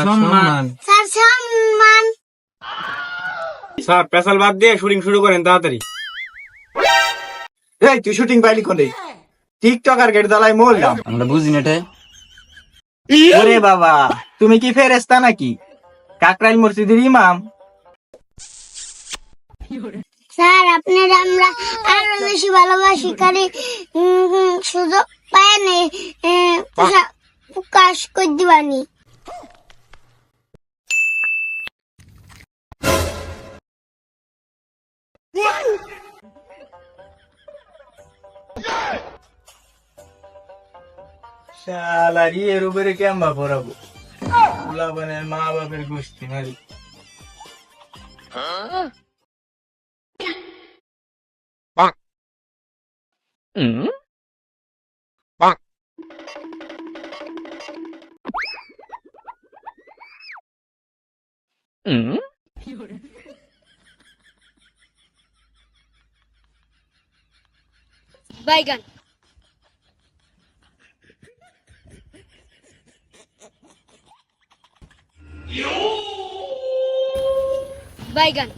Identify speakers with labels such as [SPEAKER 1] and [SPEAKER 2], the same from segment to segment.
[SPEAKER 1] সম্মান।
[SPEAKER 2] স্যার সম্মান।
[SPEAKER 1] স্যার পেশাল বাদ দিয়ে শুটিং শুরু করেন তাড়াতাড়ি।
[SPEAKER 3] এই তুই শুটিং পাইলি কোনে? টিকটক আর গেট জ্বালাই মরলাম।
[SPEAKER 4] আমরা বুঝি না এটাই।
[SPEAKER 3] ওরে বাবা, তুমি কি ফেরেশতা নাকি? কাকরাইল মসজিদের ইমাম?
[SPEAKER 2] স্যার আপনার আমরা আরো বেশি ভালোবাসি কারি সুযোগ পায় না প্রকাশ করে দিবানি।
[SPEAKER 3] শালারি এর উপরে কেমবা পড়াবো? পোলাপানের মা বাপের গোষ্ঠী মারি।
[SPEAKER 2] বাইগান। বাইগান।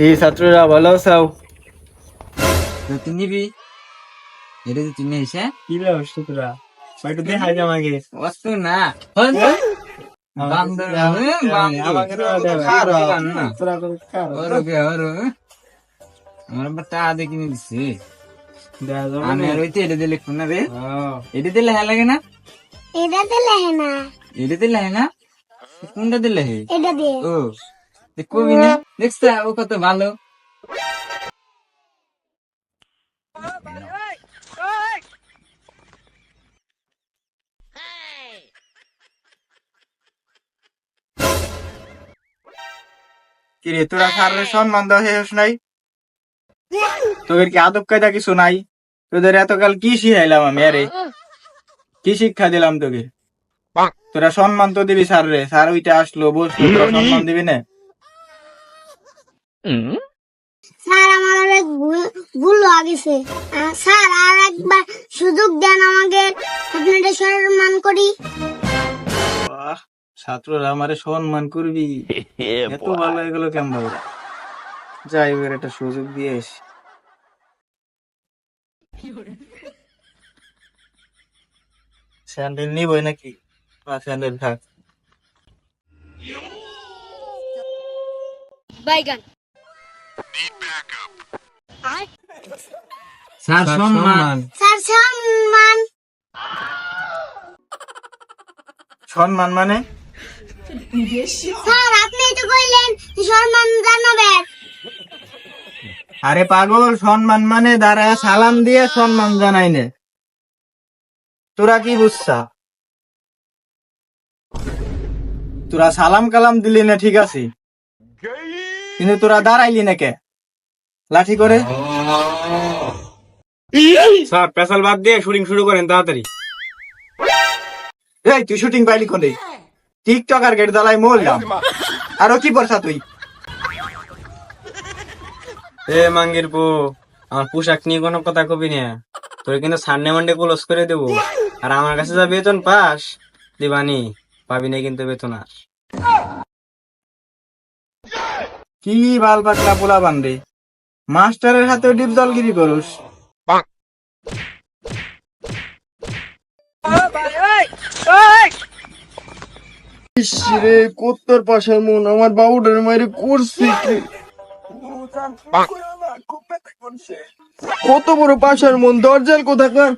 [SPEAKER 3] এই ছাত্ররা ভালো আছো?
[SPEAKER 4] তুই নিবি এটা তুই নিয়ে এসে
[SPEAKER 3] কি ব্যবস্থা তোরা? একটু দেখাই দে আমাকে।
[SPEAKER 4] অস্ত না বান্দর
[SPEAKER 3] আমাকে
[SPEAKER 4] আমার টা দেখি নি দিচ্ছে আমি আর ওইতে এটা দিলে কোন রে এটা দিলে হ্যাঁ লাগে না
[SPEAKER 2] এটা দিলে হে না,
[SPEAKER 4] এটা দিলে হ্যাঁ না কোনটা দিলে হে
[SPEAKER 2] এটা দিয়ে।
[SPEAKER 4] ও কবি না দেখছ ও কত ভালো
[SPEAKER 3] কিরে তোরা স্যারের সম্মান দেওয়া শেষ নাই? তোদের কি আদব কায়দা কিছু নাই? তোদের এতকাল কি শিখাইলাম আমি? আরে কি শিক্ষা দিলাম তোকে? তোরা সম্মান তো দিবি স্যার রে। স্যার ওইটা আসলো বসলো, তোরা সম্মান দিবি না?
[SPEAKER 2] স্যার আমার অনেক ভুল হয়ে গেছে। স্যার আর একবার সুযোগ দেন আমাকে, আপনাদের সম্মান করি।
[SPEAKER 3] বাহ, ছাত্ররা আমারে সম্মান করবি, এত ভালো এগুলো কেমন ভাবে? যাই এবার একটা সুযোগ দিয়ে আসি। স্যান্ডেল নিবই নাকি? স্যান্ডেল থাক।
[SPEAKER 2] বাইগান।
[SPEAKER 4] স্যার সম্মান
[SPEAKER 2] স্যার সম্মান।
[SPEAKER 3] সম্মান মানে?
[SPEAKER 2] স্যার আপনি তো কইলেন সম্মান জানাবেন।
[SPEAKER 3] আরে পাগল, সম্মান মানে দাঁড়ায় সালাম দিয়ে সম্মান জানাই নে। তোরা কি বুঝছা? তোরা সালাম কালাম দিলি না ঠিক আছে, কিন্তু তোরা দাঁড়াইলি না কে লাঠি করে?
[SPEAKER 1] স্যার পেশাল বাদ দিয়ে শুটিং শুরু করেন তাড়াতাড়ি।
[SPEAKER 3] এই তুই শুটিং পাইলি কোনে? টিকটক আর গেট জ্বালাই মরলাম। আরো কি পড়ছা তুই?
[SPEAKER 1] এ মাঙ্গির পো, আমার পোশাক নিয়ে কোনো কথা কবি না। তোর কিন্তু সানডে মানডে ক্লোজ করে দেবো। আর আমার কাছে যা বেতন পাস দিবানি, পাবি না কিন্তু বেতন আর।
[SPEAKER 3] কি বাল পাকলা পোলা বান্ধে, মাস্টারের হাতে ডিপ দলগিরি করুস। রে কোত্তর পাশার মন আমার বাবুটার মায়ের করছে কি? কত বড় পাশার মন, দরজাল কোথাকার।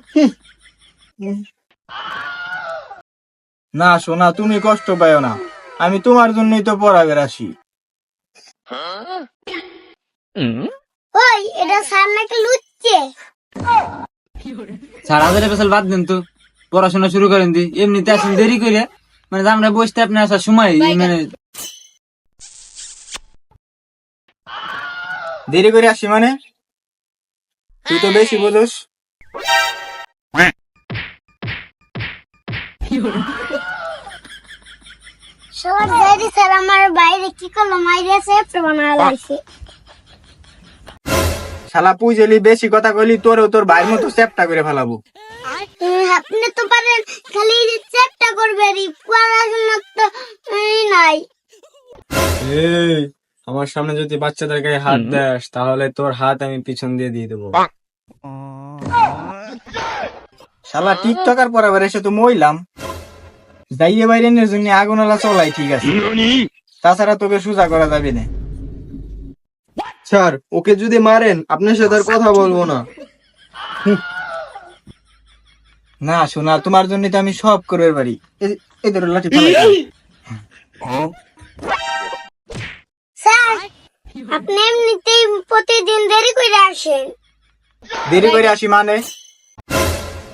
[SPEAKER 3] না সোনা, তুমি কষ্ট পাও না, আমি তোমার জন্যই তো পড়াবের আসি।
[SPEAKER 2] ওই এটা স্যার নাকি লুচ্ছে?
[SPEAKER 4] স্যার আমাদের পেশাল বাদ দেন তো, পড়াশোনা শুরু করেন দি। এমনিতে আসেন দেরি করে, মানে আমরা বসতে আপনার আসার সময় মানে
[SPEAKER 3] দেরি করে আসি মানে? তুই তো বেশি বলিস।
[SPEAKER 2] সবার যাইদি স্যার আমার বাইরে কি করলো, মাইরেছে প্রমাণ লাইছে।
[SPEAKER 3] শালা পুজেলি বেশি কথা কইলি তোরও তোর ভাইয়ের মতো চ্যাপটা করে ফেলাবো।
[SPEAKER 2] আপনি তো পারেন খালি চেষ্টা করবেন, পড়াশোনা চাই।
[SPEAKER 1] এই, আমার সামনে যদি বাচ্চাদের গায়ে হাত দেস তাহলে তোর হাত আমি পিছন দিয়ে দিয়ে দেবো।
[SPEAKER 3] শালা টিকটকার পর আবার এসে তো মইলাম যাইয়ে বাইরে নিয়ে জন্য আগুনওয়ালা চলাই ঠিক আছে, তাছাড়া তোকে সোজা করা যাবে না।
[SPEAKER 5] স্যার ওকে যদি মারেন আপনার সাথে আর কথা বলবো না।
[SPEAKER 3] না শোনা, তোমার জন্য তো আমি সব করবে পারি। এই ধরো লাঠি ফেলাই দাও।
[SPEAKER 2] স্যার আপনি এমনিতেই প্রতিদিন দেরি করে আসেন।
[SPEAKER 3] দেরি করে আসি মানে?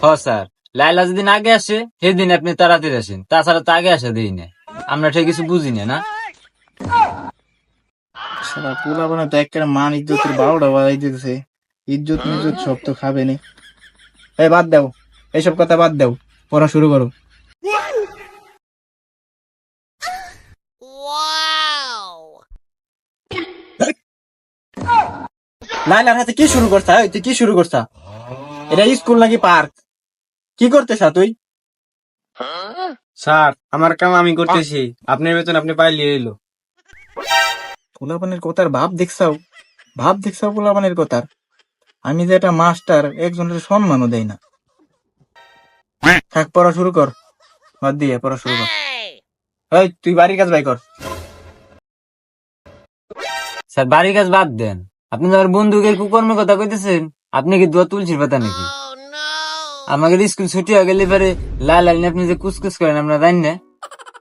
[SPEAKER 4] হ স্যার, লাইলা যেদিন আগে আসে সেদিন আপনি তাড়াতাড়ি আসেন, তাছাড়া তো আগে আসে দিই না। আমরা ঠিক কিছু বুঝি না।
[SPEAKER 3] শালা পোলা বানা তো একটা মান ইজ্জতের বারোটা বাজাই দিতেছে, ইজ্জত মিজ্জত সব তো খাবে নি। এই বাদ দাও, এইসব কথা বাদ দাও, পড়া শুরু করো। লাইলার হাতে কি শুরু করছা? এই, তুই কি শুরু করছা? এটা স্কুল নাকি পার্ক? কি করতেছা তুই?
[SPEAKER 1] স্যার আমার কাম আমি করতেছি, আপনার বেতন আপনি পাইলে এলো।
[SPEAKER 3] পোলাপানের কথার ভাব দেখছাও? ভাব দেখছাও পোলাপানের কথার? আমি যে একটা মাস্টার, একজনের সম্মানও দেয় না। থাক, পড়া শুরু কর, বাদ দিয়ে পড়া শুরু কর। এই তুই বাড়ির কাজ বাই কর।
[SPEAKER 4] স্যার বাড়ির কাজ বাদ দেন, আপনি তো আমার বন্ধুকের কুকর্মের কথা কইতেছেন। আপনি কি দোয়া তুলসির পাতা নাকি? আমাদের স্কুল ছুটি হয়ে গেলে পরে লাল লাল আপনি যে কুচকুচ করেন আমরা জানি না,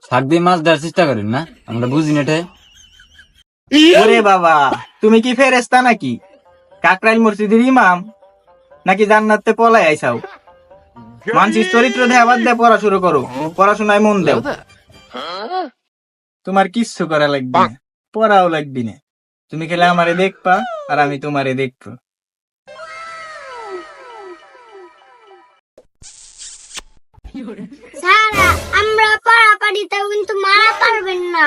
[SPEAKER 4] শাক দিয়ে মাছ ধরার চেষ্টা করেন না, আমরা বুঝি না।
[SPEAKER 3] ওরে বাবা, তুমি কি ফেরেস্তা নাকি? কাকরাইল মসজিদের ইমাম নাকি জান্নাতে পলাই আইসাও? মানসিক চরিত্র দেয়া বাদ দিয়ে পড়া শুরু করো, পড়াশোনায় মন দাও। তোমার কিচ্ছু করা লাগবে না, পড়াও লাগবে না। তুমি খেলে আমারে দেখবা আর আমি তোমারে দেখবো।
[SPEAKER 2] স্যার আমরা পাড়াপাড়িতেও কিন্তু মারা পারবেন না,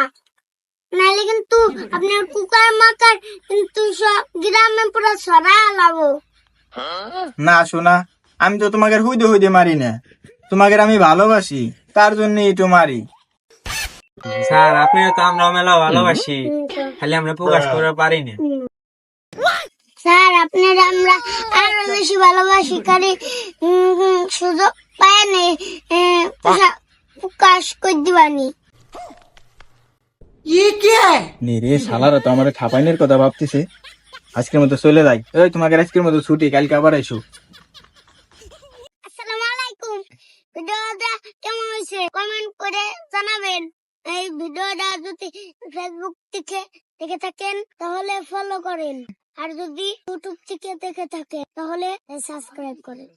[SPEAKER 2] নাহলে কিন্তু আপনার কুকার মাকার কিন্তু সব গ্রামে পুরো ছড়া লাবো।
[SPEAKER 3] না শোনা, আমি তো তোমাকে হুইদে হুইদে মারি না, তোমাকে আমি ভালোবাসি, তার জন্য একটু মারি।
[SPEAKER 1] স্যার আপনি তো আমরা মেলা ভালোবাসি, খালি আমরা প্রকাশ করে পারি না।
[SPEAKER 2] স্যার আপনার আমরা আরো বেশি ভালোবাসি, কারি সুযোগ পায় না প্রকাশ করে দিবানি।
[SPEAKER 3] নে রে, শালারা তো আমার খাপাইনের কথা ভাবতেছে। আজকের মতো চলে যাই। এই তোমাকে আজকের মতো ছুটি, কালকে আবার আইসো।
[SPEAKER 2] আসসালামু আলাইকুম। ভিডিওটা কেমন হয়েছে কমেন্ট করে জানাবেন। এই ভিডিওটা যদি ফেসবুক থেকে দেখে থাকেন তাহলে ফলো করেন, আর যদি ইউটিউব থেকে দেখে থাকেন তাহলে সাবস্ক্রাইব করেন।